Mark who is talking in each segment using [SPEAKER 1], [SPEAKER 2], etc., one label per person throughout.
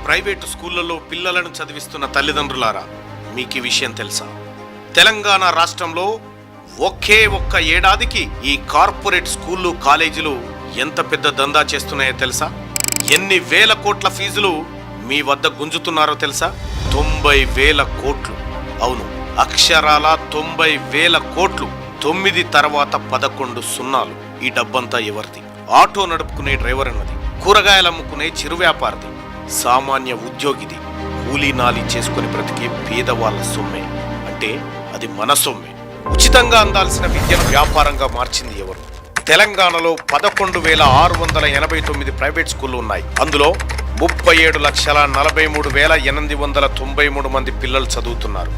[SPEAKER 1] Private స్కూళ్లలో పిల్లలను చదివిస్తున్న తల్లిదండ్రులారా, మీకు ఈ విషయం తెలుసా? తెలంగాణ రాష్ట్రంలో ఒక్క ఏడాదికి ఈ కార్పొరేట్ స్కూళ్ళు కాలేజీలు ఎంత పెద్ద దందా చేస్తున్నాయో తెలుసా? ఎన్ని వేల కోట్ల ఫీజులు మీ వద్ద గుంజుతున్నారో తెలుసా? 90,000 కోట్లు. అవును, అక్షరాల 90,000 కోట్లు. 9 తర్వాత 11 సున్నాలు. ఈ డబ్బంతా ఎవరిది? ఆటో నడుపుకునే డ్రైవర్ అన్నది, కూరగాయలు అమ్ముకునే చిరు వ్యాపారిది, సామాన్య ఉద్యోగిది, కూలీ నాలి చేసుకుని బ్రతికే పేదవాళ్ళ సొమ్మే. అంటే అది మన సొమ్మే. ఉచితంగా అందాల్సిన విద్యను వ్యాపారంగా మార్చింది ఎవరు? తెలంగాణలో 11,689 ప్రైవేట్ స్కూళ్లు ఉన్నాయి. అందులో 37,43,893 మంది పిల్లలు చదువుతున్నారు.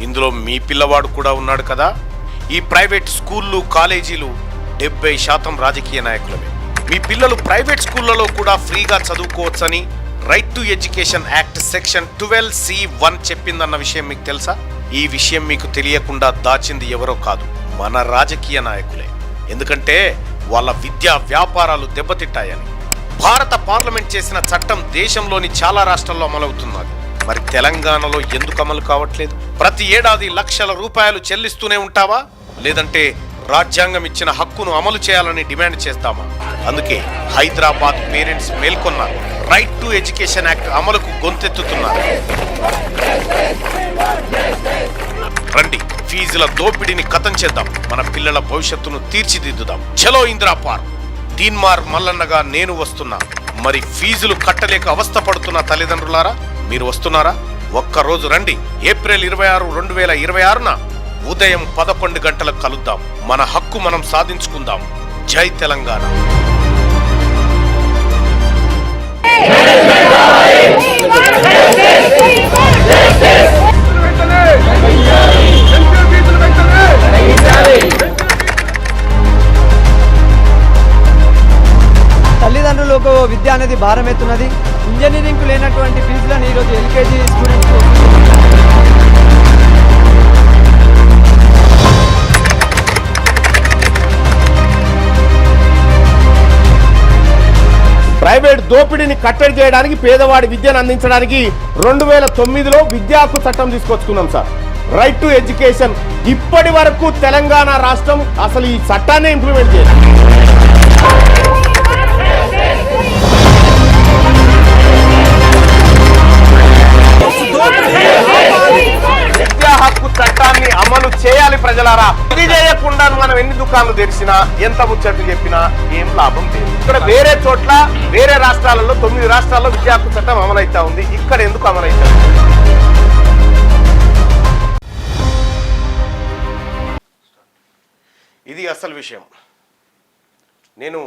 [SPEAKER 1] ఇందులో మీ పిల్లవాడు కూడా ఉన్నాడు కదా. ఈ ప్రైవేట్ స్కూళ్ళు కాలేజీలు 70% రాజకీయ నాయకులవే. మీ పిల్లలు ప్రైవేట్ స్కూళ్లలో కూడా ఫ్రీగా చదువుకోవచ్చని right to education act section 12C(1) చెప్పిందన్న విషయం మీకు తెలుసా? ఈ విషయం మీకు తెలియకుండా దాచింది ఎవరో కాదు, మన రాజకీయ నాయకులే. ఎందుకంటే వాళ్ళ విద్యా వ్యాపారాలు దెబ్బతిట్టాయని. భారత పార్లమెంట్ చేసిన చట్టం దేశంలోని చాలా రాష్ట్రాల్లో అమలవుతున్నది. మరి తెలంగాణలో ఎందుకు అమలు కావట్లేదు? ప్రతి ఏడాది లక్షల రూపాయలు చెల్లిస్తూనే ఉంటావా? లేదంటే రాజ్యాంగం ఇచ్చిన హక్కును అమలు చేయాలని డిమాండ్ చేస్తామా? అందుకే హైదరాబాద్ పేరెంట్స్ మేల్కొన్నారు. రైట్ టు ఎడ్యుకేషన్ యాక్ట్ అమలుకు గొంతెత్తుతున్నారు. రండి, ఫీజుల దోపిడీని ఖతం చేద్దాం, మన పిల్లల భవిష్యత్తును తీర్చిదిద్దుదాం. చలో ఇందిరా పార్క్. తీన్మార్ మల్లన్నగా నేను వస్తున్నా. మరి ఫీజులు కట్టలేక అవస్థ పడుతున్న తల్లిదండ్రులారా, మీరు వస్తున్నారా? ఒక్కరోజు రండి. ఏప్రిల్ 26, 2026న ఉదయం 11 గంటలకు కలుద్దాం. మన హక్కు మనం సాధించుకుందాం. జై తెలంగాణ.
[SPEAKER 2] తల్లిదండ్రులకు విద్య అనేది భారం ఎత్తున్నది. ఇంజనీరింగ్కు లేనటువంటి ఫీజులను ఈరోజు ఎల్కేజీ స్టూడెంట్స్
[SPEAKER 3] ప్రైవేట్ దోపిడీని కట్టడి చేయడానికి, పేదవాడి విద్యను అందించడానికి 2009లో విద్యా హక్కు చట్టం తీసుకొచ్చుకున్నాం సార్. Right to education. ఇప్పటి వరకు తెలంగాణ రాష్ట్రం అసలు ఈ చట్టాన్ని ఇంప్లిమెంట్ చేయలేదు. విద్యా హక్కు చట్టాన్ని అమలు చేయాలి ప్రజలారా. ఇది చేయకుండా మనం ఎన్ని దుకాణాలు తెరిచినా, ఎంత ముచ్చట్లు చెప్పినా ఏం లాభం లేదు. ఇక్కడ వేరే చోట్ల, వేరే రాష్ట్రాలలో 9 రాష్ట్రాల్లో విద్యా హక్కు చట్టం అమలైతా ఉంది. ఇక్కడ ఎందుకు అమలైతా ఉంది?
[SPEAKER 1] ఇది అసలు విషయం. నేను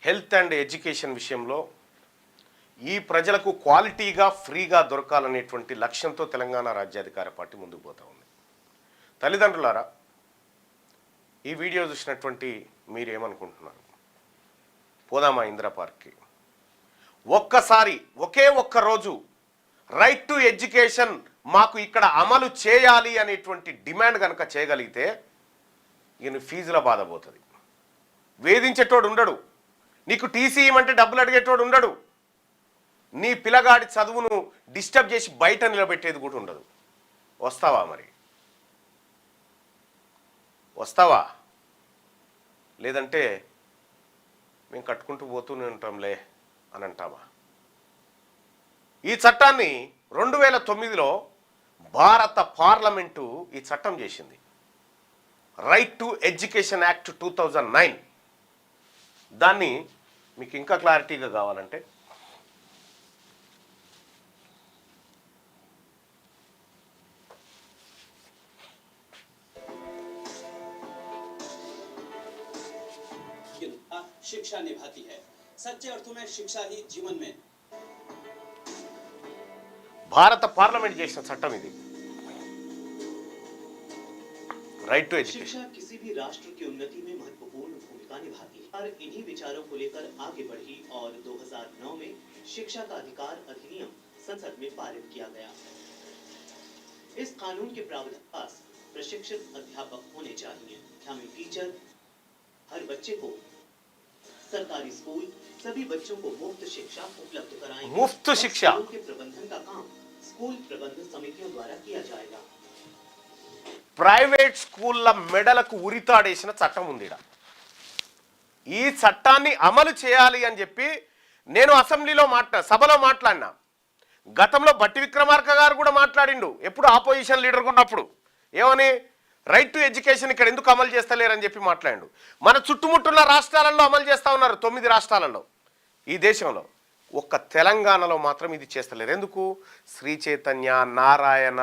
[SPEAKER 1] హెల్త్ అండ్ ఎడ్యుకేషన్ విషయంలో ఈ ప్రజలకు క్వాలిటీగా ఫ్రీగా దొరకాలనేటువంటి లక్ష్యంతో తెలంగాణ రాజ్యాధికార పార్టీ ముందుకు పోతా ఉంది. తల్లిదండ్రులారా, ఈ వీడియో చూసినటువంటి మీరేమనుకుంటున్నారు? పోదామా ఇందిరా పార్క్కి? ఒక్కసారి ఒక్క రోజు రైట్ టు ఎడ్యుకేషన్ మాకు ఇక్కడ అమలు చేయాలి అనేటువంటి డిమాండ్ కనుక చేయగలిగితే ఈయన ఫీజుల బాధ పోతుంది. వేధించేటోడు ఉండడు, నీకు టీసీ ఇవ్వమంటే డబ్బులు అడిగేటోడు ఉండడు, నీ పిల్లగాడి చదువును డిస్టర్బ్ చేసి బయట నిలబెట్టేది కూడా ఉండదు. వస్తావా? మరి వస్తావా? లేదంటే మేము కట్టుకుంటూ పోతూనే ఉంటాంలే అని అంటావా? ఈ చట్టాన్ని 2009లో భారత పార్లమెంటు ఈ చట్టం చేసింది. Right to education act 2009. దాన్ని మీకు ఇంకా క్లారిటీగా కావాలంటే
[SPEAKER 4] शिक्षा निभाती है। सच्चे अर्थों में शिक्षा ही जीवन में।
[SPEAKER 1] భారత పార్లమెంట్ చేసిన చట్టం ఇది, రైట్ టు ఎడ్యుకేషన్.
[SPEAKER 4] शिक्षा किसी भी राष्ट्र की उन्नति में महत्वपूर्ण भूमिका निभाती है और इन्हीं विचारों को लेकर आगे बढ़ी और 2009 में शिक्षा का अधिकार अधिनियम संसद में पारित किया गया। इस कानून के प्रावधान प्रशिक्षित अध्यापक होने चाहिए। हमें टीचर हर बच्चे को सरकारी स्कूल सभी बच्चों को मुफ्त शिक्षा उपलब्ध कराएंगे।
[SPEAKER 3] मुफ्त शिक्षा
[SPEAKER 4] स्कूलों के प्रबंधन का काम स्कूल प्रबंधन समितियों द्वारा किया जाएगा।
[SPEAKER 3] ప్రైవేట్ స్కూళ్ళ మెడలకు ఉరితాడేసిన చట్టం ఉంది. ఈ చట్టాన్ని అమలు చేయాలి అని చెప్పి నేను అసెంబ్లీలో సభలో మాట్లాడినా. గతంలో బట్టి విక్రమార్క గారు కూడా మాట్లాడిండు, ఎప్పుడు ఆపోజిషన్ లీడర్గా ఉన్నప్పుడు. ఏమని, రైట్ టు ఎడ్యుకేషన్ ఇక్కడ ఎందుకు అమలు చేస్తలేరని చెప్పి మాట్లాడిండు. మన చుట్టుముట్టున్న రాష్ట్రాలలో అమలు చేస్తూ ఉన్నారు, 9 రాష్ట్రాలలో ఈ దేశంలో. ఒక్క తెలంగాణలో మాత్రం ఇది చేస్తలేరు. ఎందుకు? శ్రీ చైతన్య, నారాయణ,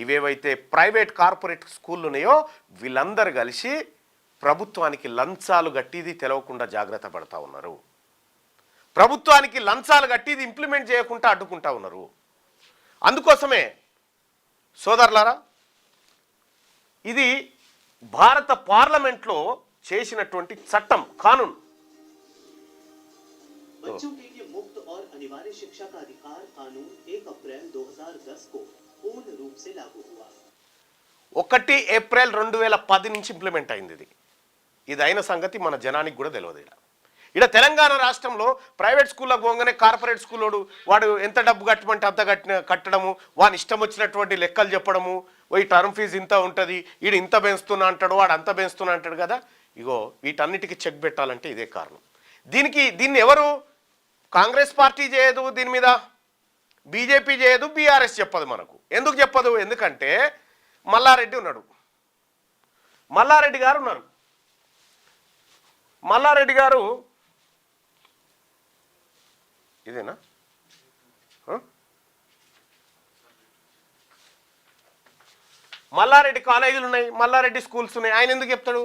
[SPEAKER 3] ఇవేవైతే ప్రైవేట్ కార్పొరేట్ స్కూళ్ళు ఉన్నాయో వీళ్ళందరూ కలిసి ప్రభుత్వానికి లంచాలు కట్టిది తెలవకుండా జాగ్రత్త పడతా ఉన్నారు. ప్రభుత్వానికి లంచాలు కట్టిది ఇంప్లిమెంట్ చేయకుండా అడ్డుకుంటా ఉన్నారు. అందుకోసమే సోదరులారా, ఇది భారత పార్లమెంట్లో చేసినటువంటి చట్టం, కానూన్.
[SPEAKER 4] बच्चों के लिए मुफ्त और अनिवार्य शिक्षा का अधिकार कानून 1 अप्रैल 2010 को पूर्ण रूप से लागू हुआ।
[SPEAKER 3] 1 ఏప్రిల్ 2010 నుంచి ఇంప్లిమెంట్ అయింది. ఇది అయిన సంగతి మన జనానికి కూడా తెలియదు. ఇక్కడ తెలంగాణ రాష్ట్రంలో ప్రైవేట్ స్కూళ్ళకు పోగానే కార్పొరేట్ స్కూలోడు వాడు ఎంత డబ్బు కట్టమంటే అంత కట్టడము, వాని ఇష్టం వచ్చినటువంటి లెక్కలు చెప్పడము, ఈ టర్మ్ ఫీజు ఇంత ఉంటుంది, వీడు ఇంత పెంచుతున్నా అంటాడు, వాడు అంత పెంచుతున్నా అంటాడు కదా. ఇగో వీటన్నిటికీ చెక్ పెట్టాలంటే ఇదే కారణం. దీన్ని ఎవరు, కాంగ్రెస్ పార్టీ చేయదు, దీని మీద బీజేపీ చేయదు, బీఆర్ఎస్ చెప్పదు. మనకు ఎందుకు చెప్పదు? ఎందుకంటే మల్లారెడ్డి ఉన్నాడు, మల్లారెడ్డి గారు ఉన్నారు. మల్లారెడ్డి గారు ఇదేనా, మల్లారెడ్డి కాలేజీలు ఉన్నాయి, మల్లారెడ్డి స్కూల్స్ ఉన్నాయి. ఆయన ఎందుకు చెప్తాడు?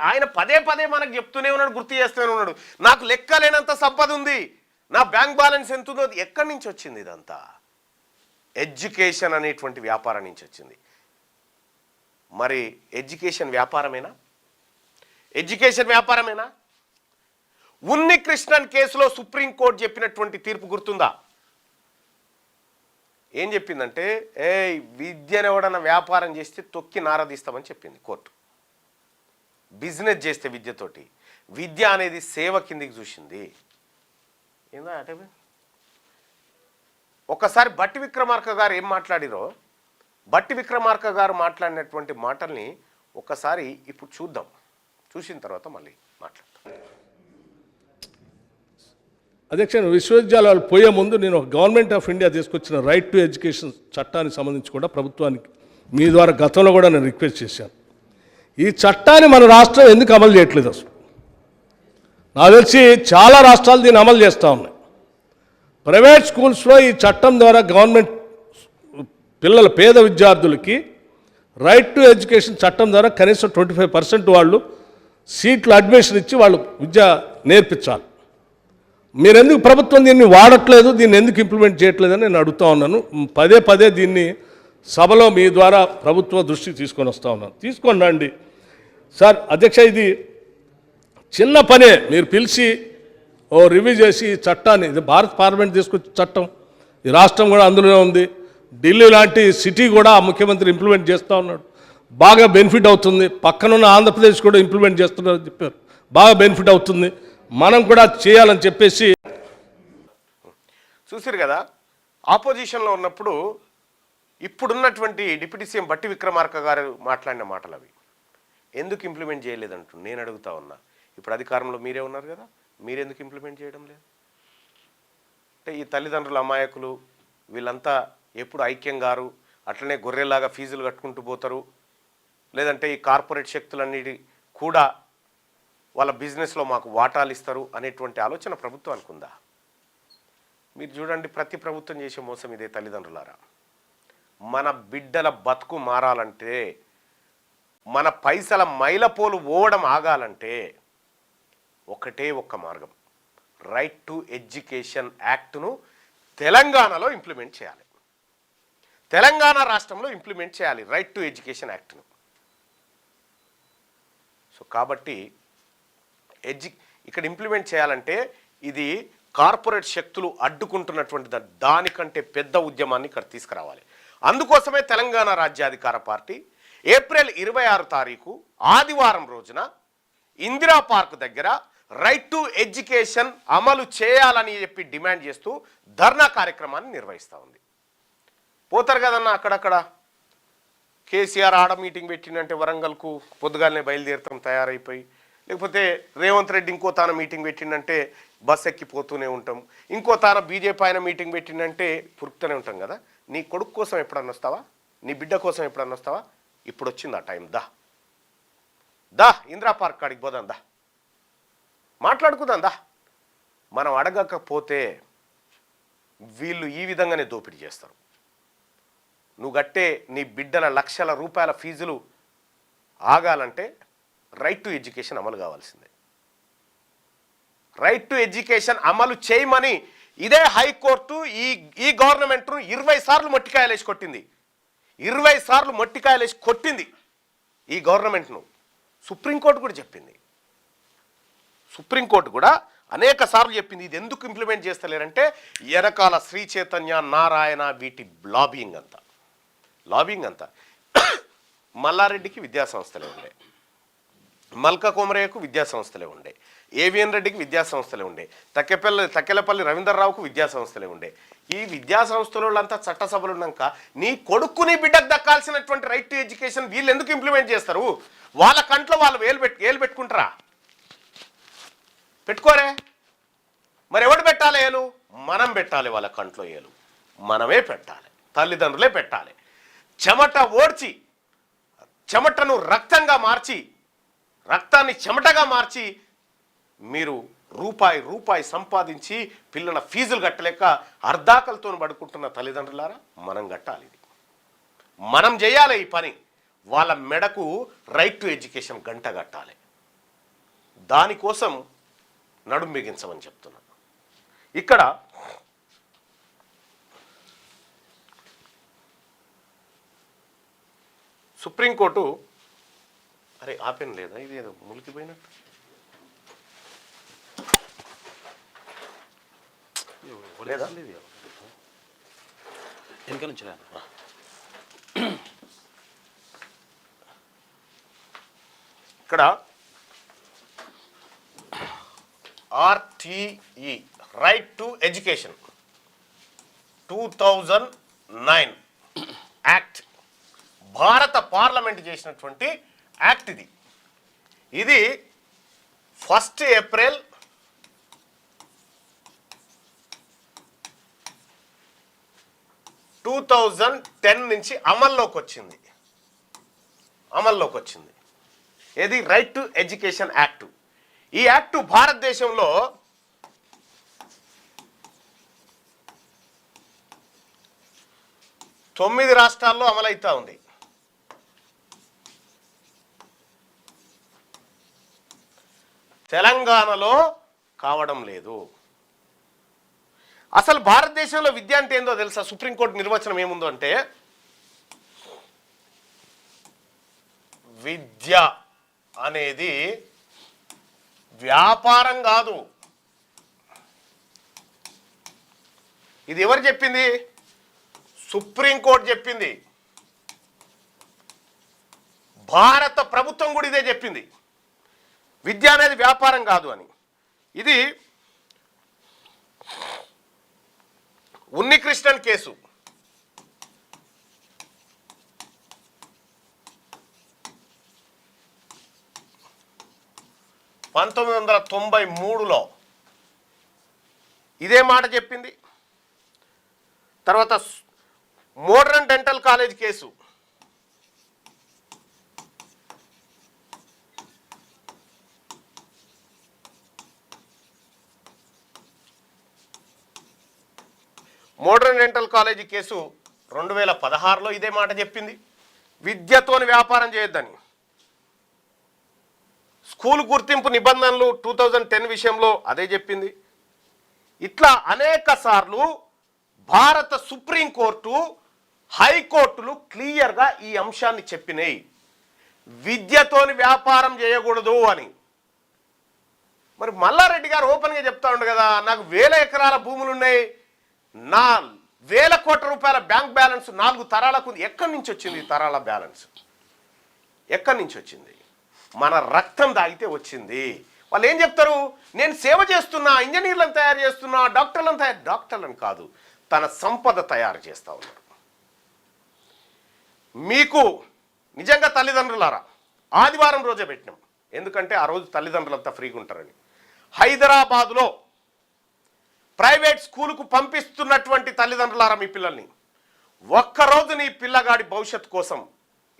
[SPEAKER 3] ఆయన పదే పదే మనకు చెప్తూనే ఉన్నాడు, గుర్తు చేస్తూనే ఉన్నాడు. నాకు లెక్కలేనంత సంపద ఉంది, నా బ్యాంక్ బ్యాలెన్స్ ఎంత ఉందో. ఎక్కడి నుంచి వచ్చింది ఇదంతా? ఎడ్యుకేషన్ అనేటువంటి వ్యాపారం నుంచి వచ్చింది. మరి ఎడ్యుకేషన్ వ్యాపారమేనా? ఎడ్యుకేషన్ వ్యాపారమేనా? ఉన్ని కృష్ణన్ కేసులో సుప్రీంకోర్టు చెప్పినటువంటి తీర్పు గుర్తుందా? ఏం చెప్పిందంటే, విద్యను ఎవడన్నా వ్యాపారం చేస్తే తొక్కి నారదీస్తామని చెప్పింది కోర్టు. బిజినెస్ చేస్తే విద్యతోటి, విద్య అనేది సేవ కిందికి చూసింది. ఏందా అంటే, ఒకసారి బట్టి విక్రమార్క గారు ఏం మాట్లాడిరో, బట్టి విక్రమార్క గారు మాట్లాడినటువంటి మాటల్ని ఒకసారి ఇప్పుడు చూద్దాం. చూసిన తర్వాత మళ్ళీ మాట్లాడతాం.
[SPEAKER 5] అధ్యక్ష, విశ్వవిద్యాలయాలు పోయే ముందు నేను గవర్నమెంట్ ఆఫ్ ఇండియా తీసుకొచ్చిన రైట్ టు ఎడ్యుకేషన్ చట్టానికి సంబంధించి కూడా ప్రభుత్వానికి మీ ద్వారా గతంలో కూడా నేను రిక్వెస్ట్ చేశాను. ఈ చట్టాన్ని మన రాష్ట్రం ఎందుకు అమలు చేయట్లేదు? అసలు నాకు తెలిసి చాలా రాష్ట్రాలు దీన్ని అమలు చేస్తూ ఉన్నాయి. ప్రైవేట్ స్కూల్స్లో ఈ చట్టం ద్వారా గవర్నమెంట్ పిల్లల పేద విద్యార్థులకి రైట్ టు ఎడ్యుకేషన్ చట్టం ద్వారా కనీసం 25% వాళ్ళు సీట్లు అడ్మిషన్ ఇచ్చి వాళ్ళు విద్య నేర్పించాలి. మీరెందుకు ప్రభుత్వం దీన్ని వాడట్లేదు, దీన్ని ఎందుకు ఇంప్లిమెంట్ చేయట్లేదని నేను అడుగుతూ ఉన్నాను. పదే పదే దీన్ని సభలో మీ ద్వారా ప్రభుత్వ దృష్టికి తీసుకొని వస్తూ ఉన్నాను. తీసుకొని రండి సార్. అధ్యక్ష, ఇది చిన్న పనే. మీరు పిలిచి రివ్యూ చేసి ఈ చట్టాన్ని, ఇది భారత పార్లమెంట్ తీసుకొచ్చే చట్టం, ఈ రాష్ట్రం కూడా అందులోనే ఉంది. ఢిల్లీ లాంటి సిటీ కూడా ఆ ముఖ్యమంత్రి ఇంప్లిమెంట్ చేస్తూ ఉన్నాడు, బాగా బెనిఫిట్ అవుతుంది. పక్కనున్న ఆంధ్రప్రదేశ్ కూడా ఇంప్లిమెంట్ చేస్తున్నారని చెప్పారు, బాగా బెనిఫిట్ అవుతుంది. మనం కూడా చేయాలని చెప్పేసి
[SPEAKER 3] చూసారు కదా. ఆపోజిషన్లో ఉన్నప్పుడు ఇప్పుడున్నటువంటి డిప్యూటీ సీఎం బట్టి విక్రమార్క గారు మాట్లాడిన మాటలు అవి. ఎందుకు ఇంప్లిమెంట్ చేయలేదంటూ నేను అడుగుతా ఉన్నా. ఇప్పుడు అధికారంలో మీరే ఉన్నారు కదా, మీరెందుకు ఇంప్లిమెంట్ చేయడం లేదు? అంటే ఈ తల్లిదండ్రుల అమాయకులు వీళ్ళంతా ఎప్పుడు ఐక్యం గారు, అట్లనే గొర్రెలాగా ఫీజులు కట్టుకుంటూ పోతారు. లేదంటే ఈ కార్పొరేట్ శక్తులన్నిటి కూడా వాళ్ళ బిజినెస్లో మాకు వాటాలు ఇస్తారు అనేటువంటి ఆలోచన ప్రభుత్వానికి ఉందా? మీరు చూడండి, ప్రతి ప్రభుత్వం చేసే మోసం ఇదే. తల్లిదండ్రులారా, మన బిడ్డల బతుకు మారాలంటే, మన పైసల మైలపోలు పోవడం ఆగాలంటే ఒకటే ఒక్క మార్గం, రైట్ టు ఎడ్యుకేషన్ యాక్ట్ను తెలంగాణలో ఇంప్లిమెంట్ చేయాలి. తెలంగాణ రాష్ట్రంలో ఇంప్లిమెంట్ చేయాలి రైట్ టు ఎడ్యుకేషన్ యాక్ట్ను. సో కాబట్టి ఇక్కడ ఇంప్లిమెంట్ చేయాలంటే ఇది కార్పొరేట్ శక్తులు అడ్డుకుంటున్నటువంటి దానికంటే పెద్ద ఉద్యమాన్ని ఇక్కడ తీసుకురావాలి. అందుకోసమే తెలంగాణ రాజ్యాధికార పార్టీ ఏప్రిల్ 26 తారీఖు ఆదివారం రోజున ఇందిరా పార్క్ దగ్గర రైట్ టు ఎడ్యుకేషన్ అమలు చేయాలని చెప్పి డిమాండ్ చేస్తూ ధర్నా కార్యక్రమాన్ని నిర్వహిస్తూ ఉంది. పోతారు కదన్నా అక్కడక్కడ. కేసీఆర్ ఆడ మీటింగ్ పెట్టిందంటే వరంగల్కు పొద్దుగాలనే బయలుదేరుతాం తయారైపోయి, లేకపోతే రేవంత్ రెడ్డి ఇంకో తాన మీటింగ్ పెట్టిందంటే బస్ ఎక్కిపోతూనే ఉంటాం, ఇంకో తాన బీజేపీ ఆయన మీటింగ్ పెట్టిందంటే పురుకుతూనే ఉంటాం కదా. నీ కొడుకు కోసం ఎప్పుడన్నా వస్తావా? నీ బిడ్డ కోసం ఎప్పుడన్నా వస్తావా? ఇప్పుడు వచ్చింది ఆ టైం. దా ఇందిరా పార్క్ కాడికి పోదాం, దా మాట్లాడుకుందాం, దా. మనం అడగకపోతే వీళ్ళు ఈ విధంగానే దోపిడీ చేస్తారు. నువ్వు కట్టే నీ బిడ్డల లక్షల రూపాయల ఫీజులు ఆగాలంటే రైట్ టు ఎడ్యుకేషన్ అమలు కావాల్సిందే. రైట్ టు ఎడ్యుకేషన్ అమలు చేయమని ఇదే హైకోర్టు ఈ గవర్నమెంట్ను 20 సార్లు మొట్టికాయలేసి కొట్టింది. 20 సార్లు మొట్టికాయలేసి కొట్టింది ఈ గవర్నమెంట్ను. సుప్రీంకోర్టు కూడా చెప్పింది. సుప్రీంకోర్టు కూడా అనేక సార్లు చెప్పింది. ఇది ఎందుకు ఇంప్లిమెంట్ చేస్తలేరంటే వెనకాల శ్రీ చైతన్య, నారాయణ వీటి లాబింగ్ అంతా. మల్లారెడ్డికి విద్యాసంస్థలే ఉండే, మల్క కొమరయ్యకు విద్యాసంస్థలే ఉండే, ఏవిఎన్ రెడ్డికి విద్యాసంస్థలే ఉండే, తక్కెలపల్లి రవీందర్రావుకు విద్యాసంస్థలే ఉండే. ఈ విద్యాసంస్థలంతా చట్టసభలు ఉన్నాక నీ కొడుకు నీ బిడ్డకు దక్కాల్సినటువంటి రైట్ టు ఎడ్యుకేషన్ వీళ్ళు ఎందుకు ఇంప్లిమెంట్ చేస్తారు? వాళ్ళ కంట్లో వాళ్ళు ఏలు పెట్టుకుంటారా? పెట్టుకోరే. మరి ఎవడు పెట్టాలి ఏలు? మనం పెట్టాలి. వాళ్ళ కంట్లో ఏలు మనమే పెట్టాలి, తల్లిదండ్రులే పెట్టాలి. చెమట ఓడ్చి, చెమటను రక్తంగా మార్చి, రక్తాన్ని చెమటగా మార్చి మీరు రూపాయి సంపాదించి పిల్లల ఫీజులు కట్టలేక అర్ధాకలతో పడుకుంటున్న తల్లిదండ్రులారా, మనం కట్టాలి. ఇది మనం చేయాలి ఈ పని. వాళ్ళ మెడకు రైట్ టు ఎడ్యుకేషన్ గంట కట్టాలి. దానికోసం నడుం బిగించమని చెప్తున్నాను. ఇక్కడ సుప్రీంకోర్టు అరే ఆపెన్ లేదా? ఇది ఏదో ములికిపోయినట్టు. లేదా
[SPEAKER 6] వెనక నుంచి
[SPEAKER 3] ఇక్కడ RTE right to education 2009 act, భారత పార్లమెంట్ చేసినటువంటి యాక్ట్ ఇది. ఇది 1 ఏప్రిల్ 2010 నుంచి అమల్లోకి వచ్చింది. ఏది? Right to education act. ఈ యాక్ట్ భారతదేశంలో తొమ్మిది రాష్ట్రాల్లో అమలవుతా ఉంది. తెలంగాణలో కావడం లేదు. అసలు భారతదేశంలో విద్య అంటే ఏందో తెలుసా? సుప్రీంకోర్టు నిర్వచనం ఏముందో అంటే, విద్య అనేది వ్యాపారం కాదు. ఇది ఎవరు చెప్పింది? సుప్రీంకోర్టు చెప్పింది. భారత ప్రభుత్వం కూడా ఇదే చెప్పింది, విద్య అనేది వ్యాపారం కాదు అని. ఇది ఉన్నికృష్ణన్ కేసు. (1993) ఇదే మాట చెప్పింది. తర్వాత modern dental college case modern dental college case 2016లో ఇదే మాట చెప్పింది, విద్యతోని వ్యాపారం చేయొద్దని. స్కూల్ గుర్తింపు నిబంధనలు 2010 విషయంలో అదే చెప్పింది. ఇట్లా అనేక సార్లు భారత సుప్రీంకోర్టు, హైకోర్టులు క్లియర్గా ఈ అంశాన్ని చెప్పినాయి, విద్యతోని వ్యాపారం చేయకూడదు అని. మరి మల్లారెడ్డి గారు ఓపెన్గా చెప్తా ఉండు కదా, నాకు 1000 ఎకరాల భూములు ఉన్నాయి, నా 1000 కోట్ల రూపాయల బ్యాంక్ బ్యాలెన్స్ 4 తరాలకు. ఎక్కడి నుంచి వచ్చింది ఈ తరాల బ్యాలెన్స్? ఎక్కడి నుంచి వచ్చింది? మన రక్తం దాగితే వచ్చింది. వాళ్ళు ఏం చెప్తారు, నేను సేవ చేస్తున్నా, ఇంజనీర్లను తయారు చేస్తున్నా, డాక్టర్లను కాదు, తన సంపద తయారు చేస్తూ ఉన్నారు. మీకు నిజంగా తల్లిదండ్రులారా ఆదివారం రోజే పెట్టినాం, ఎందుకంటే ఆ రోజు తల్లిదండ్రులంతా ఫ్రీగా ఉంటారని. హైదరాబాదులో ప్రైవేట్ స్కూలుకు పంపిస్తున్నటువంటి తల్లిదండ్రులారా మీ పిల్లల్ని ఒక్కరోజు నీ పిల్లగాడి భవిష్యత్తు కోసం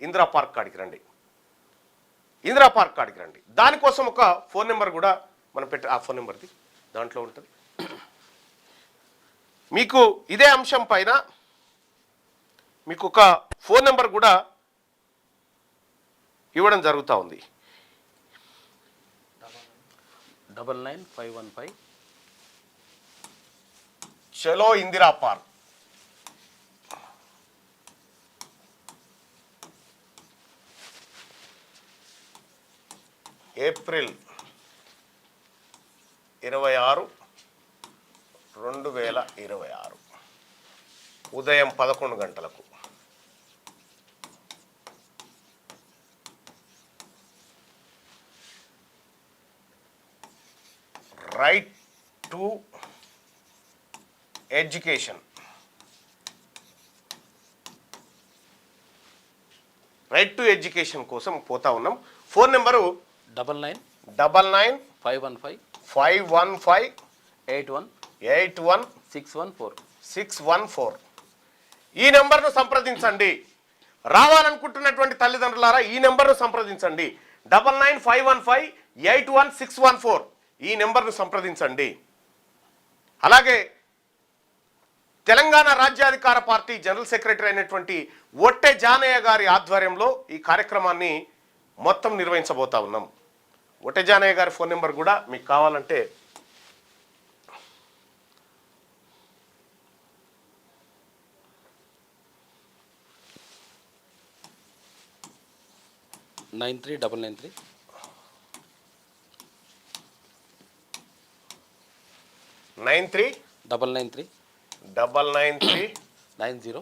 [SPEAKER 3] ఇందిరా పార్క్ కాడికి రండి, ఇందిరా పార్క్ కాడికి రండి. దానికోసం ఒక ఫోన్ నెంబర్ కూడా మనం పెట్టి, ఆ ఫోన్ నెంబర్ది దాంట్లో ఉంటుంది. మీకు ఇదే అంశం పైన మీకు ఒక ఫోన్ నెంబర్ కూడా ఇవ్వడం జరుగుతూ ఉంది.
[SPEAKER 6] 99515
[SPEAKER 3] చలో ఇందిరా పార్క్. ఏప్రిల్ 26, 2026 ఉదయం 11 గంటలకు. Right to education, right to education కోసం పోతా ఉన్నాం. Phone number
[SPEAKER 6] 995515 81 614.
[SPEAKER 3] ఈ నెంబర్ను సంప్రదించండి. రావాలనుకుంటున్నటువంటి తల్లిదండ్రులారా ఈ నెంబర్ను సంప్రదించండి. 995515 ఈ నెంబర్ను సంప్రదించండి. అలాగే తెలంగాణ రాజ్యాధికార పార్టీ జనరల్ సెక్రటరీ అయినటువంటి ఒట్టె జానయ్య గారి ఆధ్వర్యంలో ఈ కార్యక్రమాన్ని మొత్తం నిర్వహించబోతా ఉన్నాం. ఒట్టె జానయ్య గారి ఫోన్ నెంబర్ కూడా మీకు కావాలంటే
[SPEAKER 6] నైన్ త్రీ డబల్
[SPEAKER 3] 93
[SPEAKER 6] 993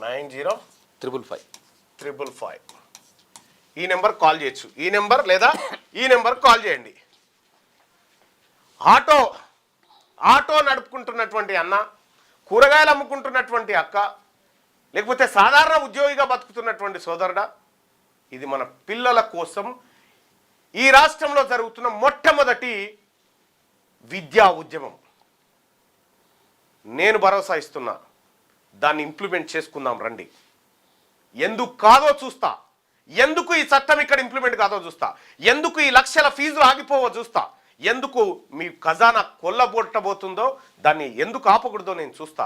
[SPEAKER 6] 90
[SPEAKER 3] 555 ఈ నెంబర్ కాల్ చేయొచ్చు. ఈ నెంబర్ లేదా ఈ నెంబర్ కాల్ చేయండి. ఆటో నడుపుకుంటున్నటువంటి అన్న, కూరగాయలు అమ్ముకుంటున్నటువంటి అక్క, లేకపోతే సాధారణ ఉద్యోగిగా బతుకుతున్నటువంటి సోదరుడా, ఇది మన పిల్లల కోసం ఈ రాష్ట్రంలో జరుగుతున్న మొట్టమొదటి విద్యా ఉద్యమం. నేను భరోసా ఇస్తున్నా, దాన్ని ఇంప్లిమెంట్ చేసుకుందాం రండి. ఎందుకు కాదో చూస్తా, ఎందుకు ఈ చట్టం ఇక్కడ ఇంప్లిమెంట్ కాదో చూస్తా, ఎందుకు ఈ లక్షల ఫీజులు ఆగిపోవో చూస్తా, ఎందుకు మీ ఖజానా కొల్లబొట్టబోతుందో దాన్ని ఎందుకు ఆపకూడదో నేను చూస్తా.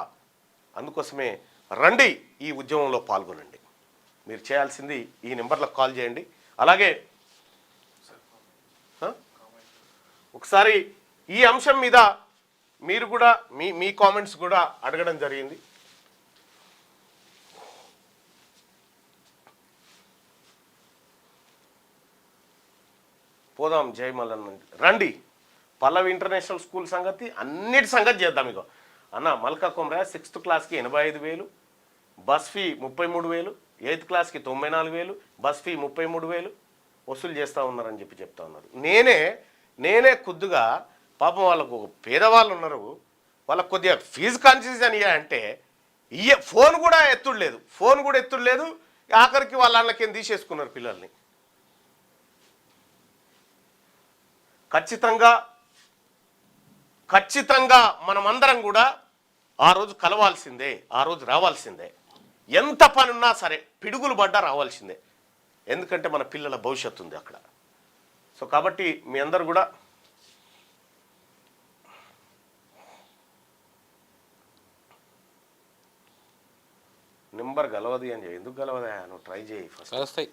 [SPEAKER 3] అందుకోసమే రండి, ఈ ఉద్యమంలో పాల్గొనండి. మీరు చేయాల్సింది ఈ నెంబర్లకు కాల్ చేయండి. అలాగే ఒకసారి ఈ అంశం మీద మీరు కూడా మీ కామెంట్స్ కూడా అడగడం జరిగింది. పోదాం జయమల్లన్ రండి. పల్లవి ఇంటర్నేషనల్ స్కూల్ సంగతి, అన్నిటి సంగతి చేద్దాం. ఇగో అన్న మల్కా కొమరా 6th క్లాస్కి 85,000, బస్ ఫీ 33,000, 8th క్లాస్కి 94,000, బస్ ఫీ 33,000 వసూలు చేస్తూ ఉన్నారని చెప్తా ఉన్నారు. నేనే కొద్దిగా పాపం వాళ్ళకు పేదవాళ్ళు ఉన్నారు, వాళ్ళకు కొద్దిగా ఫీజు కన్సెషన్ అంటే ఫోన్ కూడా ఎత్తుడు లేదు. ఆఖరికి వాళ్ళ అన్నకేం తీసేసుకున్నారు పిల్లల్ని. ఖచ్చితంగా మనమందరం కూడా ఆ రోజు కలవాల్సిందే, ఆ రోజు రావాల్సిందే. ఎంత పని ఉన్నా సరే పిడుగులు పడ్డా రావాల్సిందే. ఎందుకంటే మన పిల్లల భవిష్యత్తు ఉంది అక్కడ. సో కాబట్టి మీ అందరు కూడా నెంబర్ గలవది అని చెప్పి, ఎందుకు గలవదా నువ్వు ట్రై చేయి ఫస్ట్.
[SPEAKER 6] కలుస్తాయి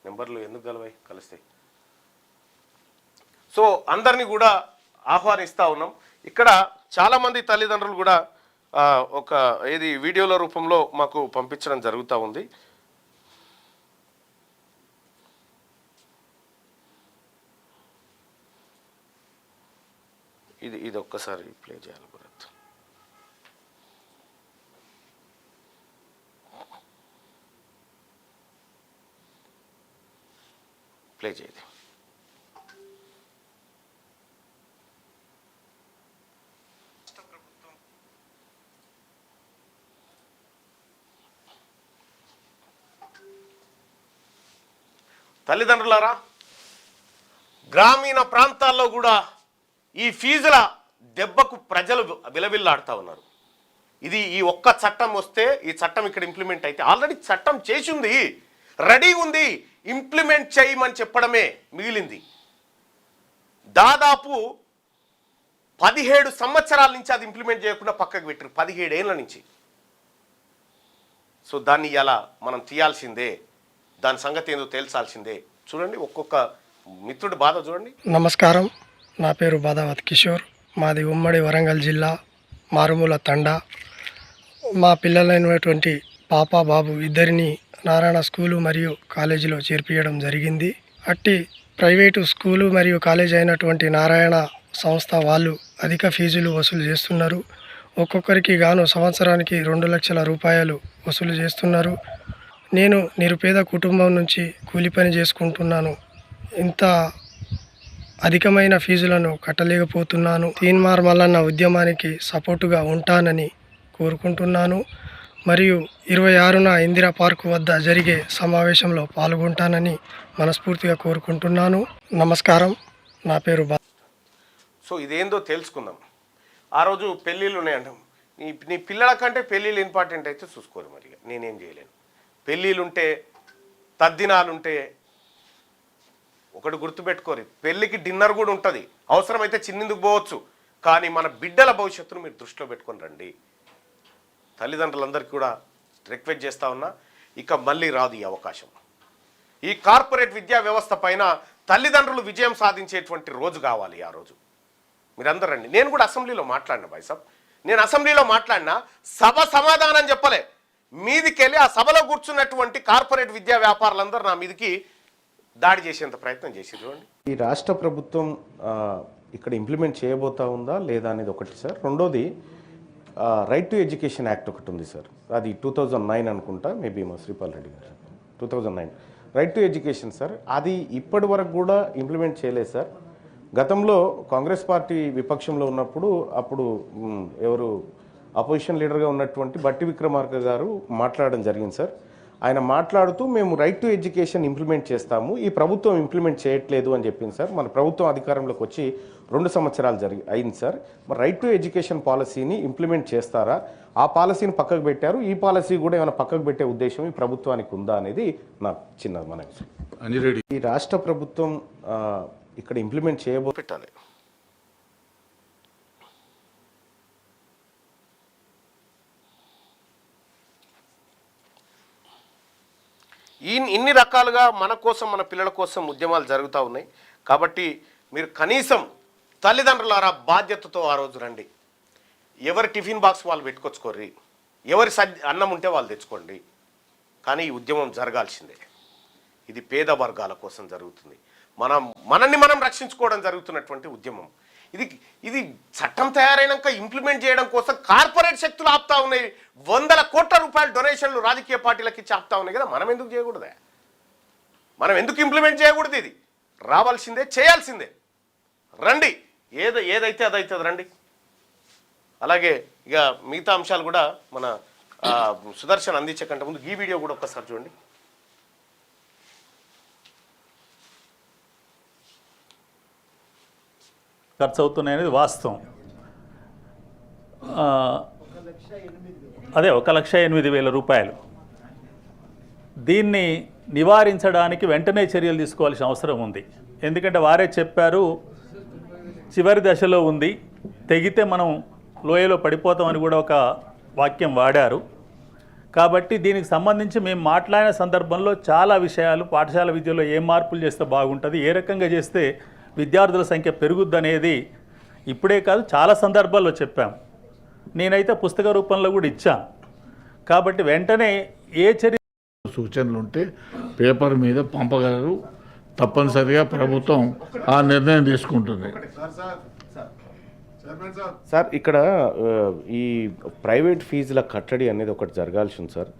[SPEAKER 3] నెంబర్లు ఎందుకు గలవాయి, కలుస్తాయి. సో అందరినీ కూడా ఆహ్వానిస్తూ ఉన్నాం. ఇక్కడ చాలామంది తల్లిదండ్రులు కూడా ఒక వీడియోల రూపంలో మాకు పంపించడం జరుగుతూ ఉంది. ఇది ఒక్కసారి ప్లే చేయాలి భరత్. ప్లే చేయదు. తల్లిదండ్రులారా, గ్రామీణ ప్రాంతాల్లో కూడా ఈ ఫీజుల దెబ్బకు ప్రజలు విలవిల్లాడుతూ ఉన్నారు. ఈ ఒక్క చట్టం వస్తే, ఈ చట్టం ఇక్కడ ఇంప్లిమెంట్ అయితే, ఆల్రెడీ చట్టం చేసింది, రెడీ ఉంది, ఇంప్లిమెంట్ చేయమని చెప్పడమే మిగిలింది. దాదాపు 17 సంవత్సరాల నుంచి అది ఇంప్లిమెంట్ చేయకుండా పక్కకు పెట్టారు, 17 ఏళ్ళ నుంచి. సో దాన్ని ఇలా మనం తీయాల్సిందే, దాని సంగతి ఏందో తేల్చాల్సిందే. చూడండి, ఒక్కొక్క మిత్రుడి బాధ చూడండి.
[SPEAKER 7] నమస్కారం, నా పేరు బాదావత్ కిషోర్. మాది ఉమ్మడి వరంగల్ జిల్లా మారుమూల తండా. మా పిల్లలైనటువంటి పాప బాబు ఇద్దరిని నారాయణ స్కూలు మరియు కాలేజీలో చేర్పించడం జరిగింది. అట్టి ప్రైవేటు స్కూలు మరియు కాలేజీ అయినటువంటి నారాయణ సంస్థ వాళ్ళు అధిక ఫీజులు వసూలు చేస్తున్నారు. ఒక్కొక్కరికి గాను సంవత్సరానికి 2 లక్షల రూపాయలు వసూలు చేస్తున్నారు. నేను నిరుపేద కుటుంబం నుంచి కూలి పని చేసుకుంటున్నాను. ఇంత అధికమైన ఫీజులను కట్టలేకపోతున్నాను. తీన్మార్ మల్లన్న ఉద్యమానికి సపోర్టుగా ఉంటానని కోరుకుంటున్నాను. మరియు 26న ఇందిరా పార్కు వద్ద జరిగే సమావేశంలో పాల్గొంటానని మనస్ఫూర్తిగా కోరుకుంటున్నాను. నమస్కారం, నా పేరు
[SPEAKER 3] సో ఇదేందో తెలుసుకుందాం. ఆ రోజు పెళ్ళిళ్ళు ఉన్నాయంటాం. నీ పిల్లల కంటే పెళ్ళిళ్ళు ఇంపార్టెంట్ అయితే చూసుకోరు. మరి నేనేం చేయలేను. పెళ్ళిళ్ళుంటే, తద్దినాలుంటే ఒకటి గుర్తుపెట్టుకోరు, పెళ్ళికి డిన్నర్ కూడా ఉంటుంది, అవసరమైతే చిన్నిందుకు పోవచ్చు. కానీ మన బిడ్డల భవిష్యత్తును మీరు దృష్టిలో పెట్టుకొని రండి. తల్లిదండ్రులందరికీ కూడా రిక్వెస్ట్ చేస్తా ఉన్నా, ఇక మళ్ళీ రాదు ఈ అవకాశం. ఈ కార్పొరేట్ విద్యా వ్యవస్థ పైన తల్లిదండ్రులు విజయం సాధించేటువంటి రోజు కావాలి. ఆ రోజు మీరందరూ రండి. నేను కూడా అసెంబ్లీలో మాట్లాడినా భాయ్సాబ్, నేను అసెంబ్లీలో మాట్లాడినా సభ సమాధానం చెప్పలే. మీదికెళ్ళి ఆ సభలో కూర్చున్నటువంటి కార్పొరేట్ విద్యా వ్యాపారులందరూ నా మీదికి దాడి చేసేంత ప్రయత్నం చేసి చూడండి. ఈ రాష్ట్ర ప్రభుత్వం ఇక్కడ ఇంప్లిమెంట్ చేయబోతా ఉందా లేదా అనేది ఒకటి సార్. రెండోది, రైట్ టు ఎడ్యుకేషన్ యాక్ట్ ఒకటి ఉంది సార్. అది 2009 అనుకుంటా, మేబీ మా శ్రీపాల్ రెడ్డి గారు 2009 రైట్ టు ఎడ్యుకేషన్ సార్. అది ఇప్పటి వరకు కూడా ఇంప్లిమెంట్ చేయలేదు సార్. గతంలో కాంగ్రెస్ పార్టీ విపక్షంలో ఉన్నప్పుడు అప్పుడు ఎవరు అపోజిషన్ లీడర్గా ఉన్నటువంటి బట్టి విక్రమార్క గారు మాట్లాడడం జరిగింది సార్. ఆయన మాట్లాడుతూ మేము రైట్ టు ఎడ్యుకేషన్ ఇంప్లిమెంట్ చేస్తాము, ఈ ప్రభుత్వం ఇంప్లిమెంట్ చేయట్లేదు అని చెప్పింది సార్. మన ప్రభుత్వం అధికారంలోకి వచ్చి 2 సంవత్సరాలు అయింది సార్. మరి రైట్ టు ఎడ్యుకేషన్ పాలసీని ఇంప్లిమెంట్ చేస్తారా? ఆ పాలసీని పక్కకు పెట్టారు, ఈ పాలసీ కూడా ఏమైనా పక్కకు పెట్టే ఉద్దేశం ఈ ప్రభుత్వానికి ఉందా అనేది నాకు చిన్న మనవి. ఈ రాష్ట్ర ప్రభుత్వం ఇక్కడ ఇంప్లిమెంట్ పెట్టాలి. ఇన్ని రకాలుగా మన కోసం, మన పిల్లల కోసం ఉద్యమాలు జరుగుతూ ఉన్నాయి. కాబట్టి మీరు కనీసం తల్లిదండ్రులారా బాధ్యతతో ఆ రోజు రండి. ఎవరి టిఫిన్ బాక్స్ వాళ్ళు పెట్టుకొచ్చుకోర్రి, ఎవరి అన్నం ఉంటే వాళ్ళు తెచ్చుకోండి. కానీ ఈ ఉద్యమం జరగాల్సిందే. ఇది పేద వర్గాల కోసం జరుగుతుంది. మనల్ని మనం రక్షించుకోవడం జరుగుతున్నటువంటి ఉద్యమం ఇది. చట్టం తయారైనాక ఇంప్లిమెంట్ చేయడం కోసం కార్పొరేట్ శక్తులు ఆపుతా ఉన్నాయి. 100 కోట్ల రూపాయల డొనేషన్లు రాజకీయ పార్టీలకి ఇచ్చి ఆపుతా ఉన్నాయి కదా. మనం ఎందుకు చేయకూడదా? మనం ఎందుకు ఇంప్లిమెంట్ చేయకూడదు? ఇది రావాల్సిందే, చేయాల్సిందే. రండి, ఏదైతే అదైతుంది, రండి. అలాగే ఇక మిగతా అంశాలు కూడా మన సుదర్శన్ అందించే కంటే ముందు ఈ వీడియో కూడా ఒక్కసారి చూడండి.
[SPEAKER 8] ఖర్చు అవుతున్నాయి అనేది వాస్తవం. అదే 1,08,000 రూపాయలు. దీన్ని నివారించడానికి వెంటనే చర్యలు తీసుకోవాల్సిన అవసరం ఉంది. ఎందుకంటే వారే చెప్పారు, చివరి దశలో ఉంది, తెగితే మనం లోయలో పడిపోతామని కూడా ఒక వాక్యం వాడారు. కాబట్టి దీనికి సంబంధించి మేము మాట్లాడిన సందర్భంలో చాలా విషయాలు, పాఠశాల విద్యలో ఏం మార్పులు చేస్తే బాగుంటుంది, ఏ రకంగా చేస్తే విద్యార్థుల సంఖ్య పెరుగుద్దనేది ఇప్పుడే కాదు చాలా సందర్భాల్లో చెప్పాం. నేనైతే పుస్తక రూపంలో కూడా ఇచ్చాను. కాబట్టి వెంటనే ఏ చర్య
[SPEAKER 9] సూచనలు ఉంటే పేపర్ మీద పంపగలరు. తప్పనిసరిగా ప్రభుత్వం ఆ నిర్ణయం తీసుకుంటుంది.
[SPEAKER 3] సార్, ఇక్కడ ఈ ప్రైవేట్ ఫీజుల కట్టడి అనేది ఒకటి జరగాల్సి ఉంది సార్.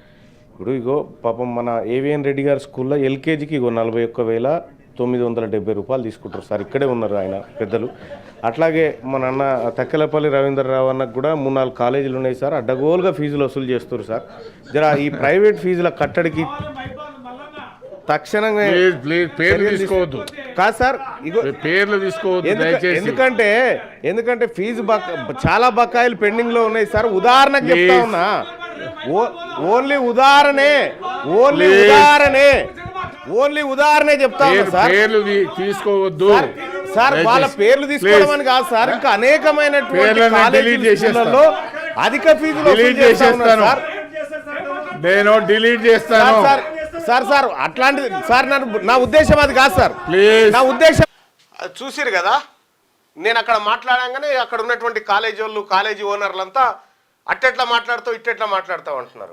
[SPEAKER 3] ఇప్పుడు ఇగో పాపం మన ఏవిఎన్ రెడ్డి గారి స్కూల్లో ఎల్కేజీకి 41,970 రూపాయలు తీసుకుంటారు సార్. ఇక్కడే ఉన్నారు ఆయన పెద్దలు. అట్లాగే మన అన్న తక్కెలపల్లి రవీంద్రరావు అన్నకు కూడా 3-4 కాలేజీలు ఉన్నాయి సార్. అడ్డగోలుగా ఫీజులు వసూలు చేస్తారు సార్. జర ఈ ప్రైవేట్ ఫీజుల కట్టడికి తక్షణమే
[SPEAKER 9] ప్లీజ్ ప్లీజ్ పేర్లు తీసుకోవద్దు,
[SPEAKER 3] కాదు సార్ ఇగో
[SPEAKER 9] పేర్లు తీసుకోవద్దు దయచేసి.
[SPEAKER 3] ఎందుకంటే ఫీజు చాలా బకాయిలు పెండింగ్ లో ఉన్నాయి సార్. ఉదాహరణకు చెప్తా ఉన్నా, ఓన్లీ ఉదాహరణే చెప్తా ఉన్నా సార్.
[SPEAKER 9] పేర్లు తీసుకోవద్దు
[SPEAKER 3] సార్ వాళ్ళ పేర్లు తీసుకోవడం అని కాదు సార్, ఇంకా అనేకమైనటువంటి కాలేజీలలో అధిక ఫీజులు వసూలు చేస్తా ఉన్నారు సార్.
[SPEAKER 9] నేను డిలీట్ చేస్తాను
[SPEAKER 3] సార్ అట్లాంటిది సార్. నా ఉద్దేశం అది కాదు సార్.
[SPEAKER 9] ప్లీజ్,
[SPEAKER 3] నా ఉద్దేశం చూసిరు కదా, నేను అక్కడ మాట్లాడంగానే అక్కడ ఉన్నటువంటి కాలేజీ వాళ్ళు, కాలేజీ ఓనర్లంతా అట్టెట్లా మాట్లాడుతావు ఇట్టెట్లా మాట్లాడతావు అంటున్నారు.